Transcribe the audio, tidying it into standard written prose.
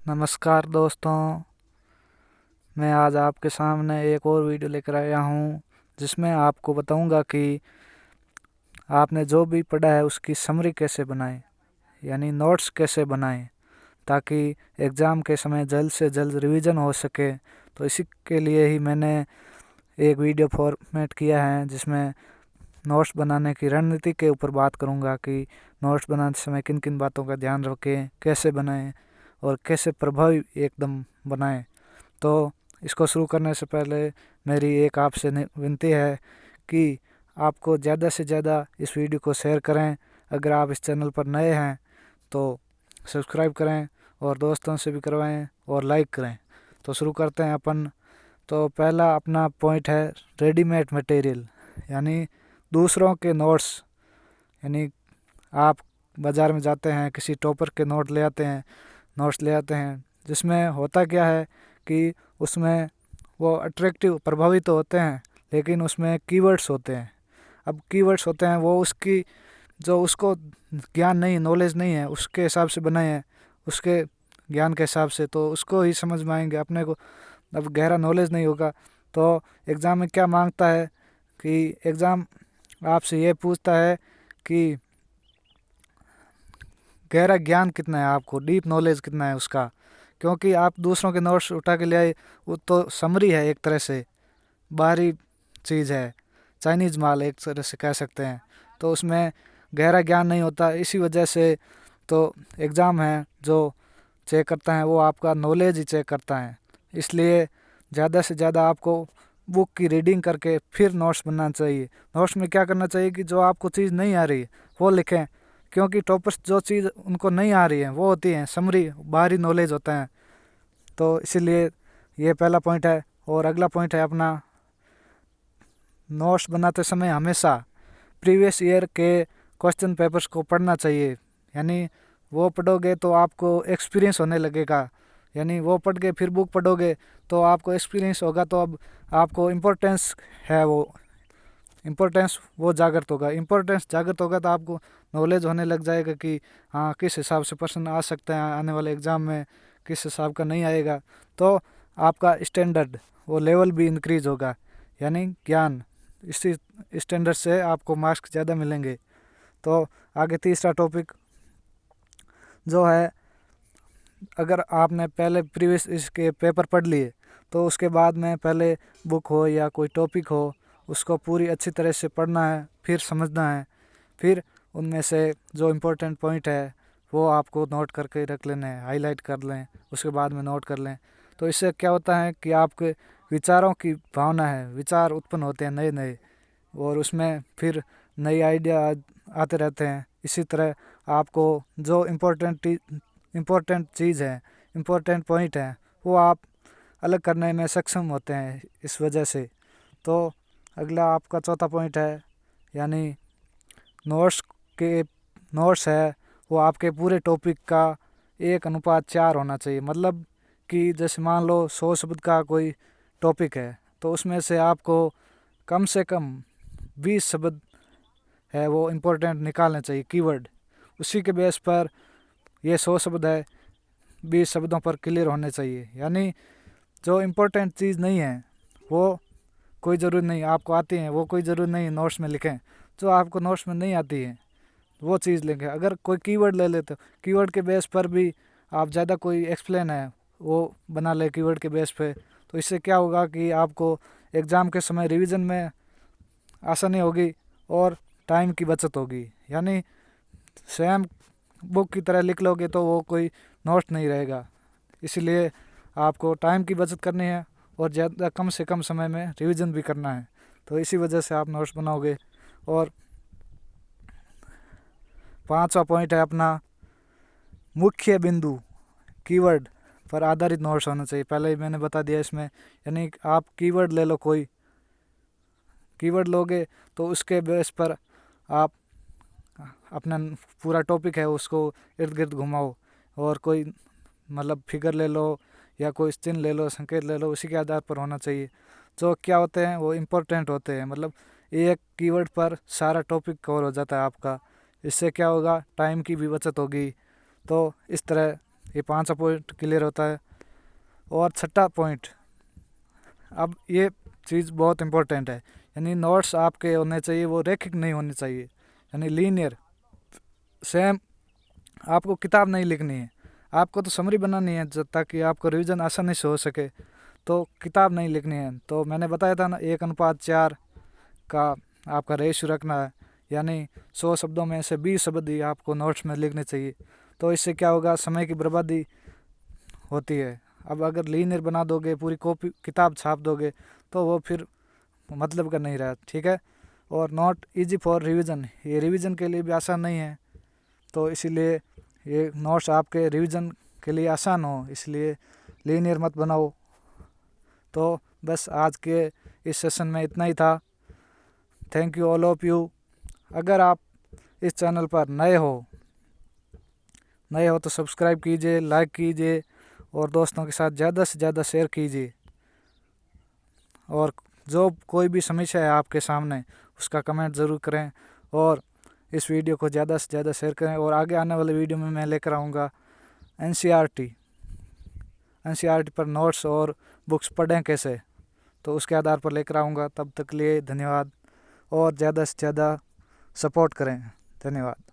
नमस्कार दोस्तों, मैं आज आपके सामने एक और वीडियो लेकर आया हूँ जिसमें आपको बताऊंगा कि आपने जो भी पढ़ा है उसकी समरी कैसे बनाएं, यानी नोट्स कैसे बनाएं, ताकि एग्ज़ाम के समय जल्द से जल्द रिवीजन हो सके। तो इसी के लिए ही मैंने एक वीडियो फॉर्मेट किया है जिसमें नोट्स बनाने की रणनीति के ऊपर बात करूंगा कि नोट्स बनाते समय किन किन बातों का ध्यान रखें, कैसे बनाएं और कैसे प्रभावी एकदम बनाएं। तो इसको शुरू करने से पहले मेरी एक आपसे विनती है कि आपको ज़्यादा से ज़्यादा इस वीडियो को शेयर करें। अगर आप इस चैनल पर नए हैं तो सब्सक्राइब करें और दोस्तों से भी करवाएं और लाइक करें। तो शुरू करते हैं अपन। तो पहला अपना पॉइंट है रेडीमेड मटेरियल, यानी दूसरों के नोट्स। यानी आप बाज़ार में जाते हैं, किसी टॉपर के नोट्स ले आते हैं जिसमें होता क्या है कि उसमें वो अट्रैक्टिव प्रभावी तो होते हैं, लेकिन उसमें कीवर्ड्स होते हैं। अब कीवर्ड्स होते हैं वो उसकी जो उसको ज्ञान नहीं, नॉलेज नहीं है, उसके हिसाब से बनाए हैं, उसके ज्ञान के हिसाब से, तो उसको ही समझ में आएंगे। अपने को अब गहरा नॉलेज नहीं होगा तो एग्ज़ाम में क्या मांगता है कि एग्ज़ाम आपसे ये पूछता है कि गहरा ज्ञान कितना है, आपको डीप नॉलेज कितना है उसका। क्योंकि आप दूसरों के नोट्स उठा के ले आए, वो तो समरी है, एक तरह से बाहरी चीज़ है, चाइनीज़ माल एक तरह से कह सकते हैं। तो उसमें गहरा ज्ञान नहीं होता। इसी वजह से तो एग्ज़ाम है जो चेक करता है वो आपका नॉलेज ही चेक करता है। इसलिए ज़्यादा से ज़्यादा आपको बुक की रीडिंग करके फिर नोट्स बनाना चाहिए। नोट्स में क्या करना चाहिए कि जो आपको चीज़ नहीं आ रही है वो लिखें, क्योंकि टॉपर्स जो चीज़ उनको नहीं आ रही है वो होती है समरी, बाहरी नॉलेज होता है। तो इसीलिए ये पहला पॉइंट है। और अगला पॉइंट है अपना, नोट्स बनाते समय हमेशा प्रीवियस ईयर के क्वेश्चन पेपर्स को पढ़ना चाहिए। यानी वो पढ़ोगे तो आपको एक्सपीरियंस होने लगेगा। यानी वो पढ़ के फिर बुक पढ़ोगे तो आपको एक्सपीरियंस होगा, तो अब आपको इम्पोर्टेंस है, वो इम्पोर्टेंस वो जागृत होगा। इम्पोर्टेंस जागृत होगा तो आपको नॉलेज होने लग जाएगा कि हाँ, किस हिसाब से प्रश्न आ सकते हैं आने वाले एग्ज़ाम में, किस हिसाब का नहीं आएगा। तो आपका स्टैंडर्ड, वो लेवल भी इंक्रीज होगा, यानी ज्ञान। इसी स्टैंडर्ड से आपको मार्क्स ज़्यादा मिलेंगे। तो आगे तीसरा टॉपिक जो है, अगर आपने पहले प्रीवियस इसके पेपर पढ़ लिए तो उसके बाद में पहले बुक हो या कोई टॉपिक हो उसको पूरी अच्छी तरह से पढ़ना है, फिर समझना है, फिर उनमें से जो इम्पोर्टेंट पॉइंट है वो आपको नोट करके रख लेने हैं, हाईलाइट कर लें, उसके बाद में नोट कर लें। तो इससे क्या होता है कि आपके विचारों की भावना है, विचार उत्पन्न होते हैं नए नए, और उसमें फिर नई आइडिया आते रहते हैं। इसी तरह आपको जो इम्पोर्टेंट चीज़ है, इम्पोर्टेंट पॉइंट है, वो आप अलग करने में सक्षम होते हैं इस वजह से। तो अगला आपका चौथा पॉइंट है, यानी नोट्स के नोट्स है वो आपके पूरे टॉपिक का 1:4 होना चाहिए। मतलब कि जैसे मान लो 100 शब्द का कोई टॉपिक है तो उसमें से आपको कम से कम 20 शब्द है वो इम्पोर्टेंट निकालने चाहिए, कीवर्ड। उसी के बेस पर ये 100 शब्द है, 20 शब्दों पर क्लियर होने चाहिए। यानी जो इम्पोर्टेंट चीज़ नहीं है वो कोई ज़रूरी नहीं, आपको आती है वो कोई ज़रूरी नहीं नोट्स में लिखें। जो आपको नोट्स में नहीं आती है वो चीज़ लिखें। अगर कोई कीवर्ड ले लेते हो, कीवर्ड के बेस पर भी आप ज़्यादा कोई एक्सप्लेन है वो बना ले कीवर्ड के बेस पे, तो इससे क्या होगा कि आपको एग्ज़ाम के समय रिवीजन में आसानी होगी और टाइम की बचत होगी। यानी सेम बुक की तरह लिख लोगे तो वो कोई नोट नहीं रहेगा। इसलिए आपको टाइम की बचत करनी है और ज़्यादा कम से कम समय में रिवीजन भी करना है। तो इसी वजह से आप नोट्स बनाओगे। और पांचवा पॉइंट है अपना, मुख्य बिंदु कीवर्ड पर आधारित नोट्स होना चाहिए। पहले ही मैंने बता दिया इसमें। यानी आप कीवर्ड ले लो, कोई कीवर्ड लोगे तो उसके बेस पर आप अपना पूरा टॉपिक है उसको इर्द गिर्द घुमाओ। और कोई मतलब फिगर ले लो या कोई चिन्ह ले लो, संकेत ले लो, उसी के आधार पर होना चाहिए। जो क्या होते हैं वो इम्पोर्टेंट होते हैं। मतलब एक कीवर्ड पर सारा टॉपिक कवर हो जाता है आपका। इससे क्या होगा, टाइम की भी बचत होगी। तो इस तरह ये 5 पॉइंट क्लियर होता है। और छठा पॉइंट, अब ये चीज़ बहुत इम्पोर्टेंट है, यानी नोट्स आपके होने चाहिए वो रैखिक नहीं होने चाहिए, यानी लीनियर सेम। आपको किताब नहीं लिखनी है, आपको तो समरी बनानी है ताकि आपको रिवीजन आसानी से हो सके, तो किताब नहीं लिखनी है। तो मैंने बताया था ना 1:4 का आपका रेशियो रखना है, यानी 100 शब्दों में से 20 शब्द ही आपको नोट्स में लिखने चाहिए। तो इससे क्या होगा, समय की बर्बादी होती है। अब अगर लीनियर बना दोगे, पूरी कॉपी किताब छाप दोगे, तो वो फिर मतलब का नहीं रहा, ठीक है। और नॉट इजी फॉर रिवीजन, ये रिवीजन के लिए भी आसान नहीं है, तो इसीलिए ये नोट्स आपके रिवीजन के लिए आसान हो, इसलिए लीनियर मत बनाओ। तो बस आज के इस सेशन में इतना ही था। Thank you all of you. अगर आप इस चैनल पर नए हो तो सब्सक्राइब कीजिए, लाइक कीजिए और दोस्तों के साथ ज़्यादा से ज़्यादा शेयर कीजिए। और जो कोई भी समस्या है आपके सामने उसका कमेंट ज़रूर करें, और इस वीडियो को ज़्यादा से ज़्यादा शेयर करें। और आगे आने वाले वीडियो में मैं लेकर आऊँगा एनसीईआरटी पर नोट्स और बुक्स पढ़ें कैसे, तो उसके आधार पर लेकर आऊँगा। तब तक के लिए धन्यवाद, और ज़्यादा से ज़्यादा सपोर्ट करें। धन्यवाद।